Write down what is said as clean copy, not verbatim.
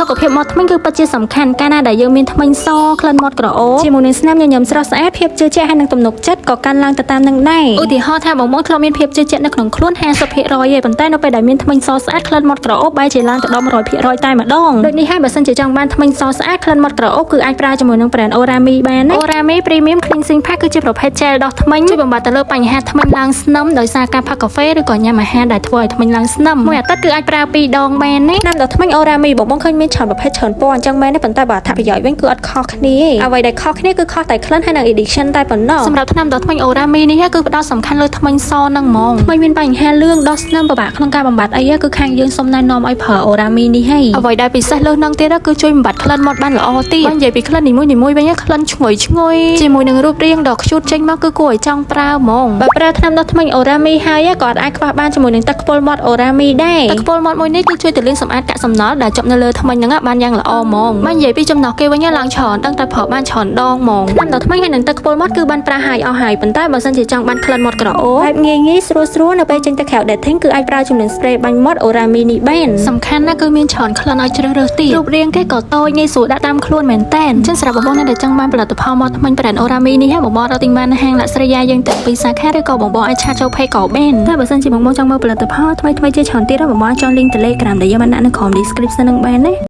សុខភាពមាត់ធ្មេញគឺពិតជាសំខាន់កាលណាដែលយើងមានធ្មេញសក្លិនមាត់ក្រអូបជាមួយនឹងស្នាមញញឹមស្រស់ស្អាតភាពជឿជាក់ហើយនឹងទំនុកចិត្តក៏កាន់ឡើងទៅតាមនឹងដែរឧទាហរណ៍ថាបងប្អូនធ្លាប់មានភាពជឿជាក់នៅក្នុងខ្លួន 50% ឯប៉ុន្តែនៅពេលដែលមានធ្មេញសស្អាតក្លិនមាត់ក្រអូបបែរជាឡើងទៅដល់ 100% តែម្ដងដូចនេះហើយបើសិនជាចង់បានធ្មេញសស្អាតក្លិនមាត់ក្រអូបគឺអាចប្រើជាមួយនឹង brand Orami បានណា Orami Premium Cleansing Pack គឺជាប្រភេទ gel ដោះធ្មេញជួយបំបត្តិទៅលើបញ្ហាធ្មេញឡើងស្នឹមដោយសារការផឹកកាហ្វេឬក៏ញ៉ាំអាហារដែលធ្វើឲ្យធ្មេញឡើងស្នឹមមួយអាទិត្យគឺអាចប្រើ2 ដងបានណាថ្នាំដោះធ្មេញ Orami បងឃើញមានច្រើនប្រភេទច្រើនពណ៌អញ្ចឹងមែនទេប៉ុន្តែបើអត្ថប្រយោជន៍វិញគឺអត់ខុសគ្នាទេអ្វីដែលខុសគ្នាគឺខុសតែក្លិនហើយនិង edition តែប៉ុណ្ណោះសម្រាប់ថ្នាំដោះធ្មេញ Orami នេះគឺផ្ដោតសំខាន់លើធ្មេញសនឹងហ្មងធ្មេញមានបញ្ហាលឿងដោះស្នឹមពិបាកក្នុងការបំបត្តិអីគឺខាងយើងសូមណែនាំឲ្យប្រើ Orami នេះហើយអ្វីដែលពិសេសលើសនឹងទៀតគឺជួយបំបត្តិក្លិនមាត់បានល្អទៀតបើនិយាយពីក្លិននីមួយៗវិញក្លិនឈ្ងុយជាមួយនឹងរូបរាងដ៏ខ្ជូតចេញមកគឺគួរឲ្យចង់ប្រើហ្មងបើប្រើថ្នាំដោះធ្មេញ Orami ហើយក៏អាចខ្វះបានជាមួយនឹងទឹកខ្ពុលមាត់ Orami ដែរទឹកខ្ពុលមាត់មួយនេះគឺជួយទៅលាងសម្អាតកាកសំណល់ដែលជាប់នៅលើធ្មេញហ្នឹងបានយ៉ាងល្អហ្មងបើនិយាយពីចំណុះគេវិញឡើងច្រើនដឹងតែប្រើបានច្រើនដងហ្មងថ្នាំដោះធ្មេញហើយនឹងទឹកខ្ពុលមាត់គឺបានប្រើហើយអស់ហើយប៉ុន្តែបើសិនជាចង់បានក្លិនមាត់ក្រអូបបែបងាយស្រួលនៅពេលចេញទៅក្រៅ dating គឺអាចប្រើជាមួយនឹង spray បាញ់មាត់ Orami នេះបានសំខាន់ណាស់គឺមានច្រើនក្លិនឲ្យជ្រើសរើសទៀតរូបរាងគេក៏តូចងាយស្រួលដាក់តាមខ្លួនមែនតើអញ្ចឹងសម្រាប់បងប្អូនដែលចង់បានផលិតផលមាត់ធ្មេញ brand Orami នេះបងប្អូនរកទិញបាននៅហាងលក្ខស្រីយ៉ាយើងទាំងពីរសាខាឬក៏បងប្អូនអាចឆាតចូល page ក៏បានតែបើសិនជាបងប្អូនចង់មើលផលិតផលថ្មីៗជាច្រើនទៀតបងប្អូនអាចចុះ link Telegram ដែលយើងបានដាក់នៅក្រោម description នឹងបានណា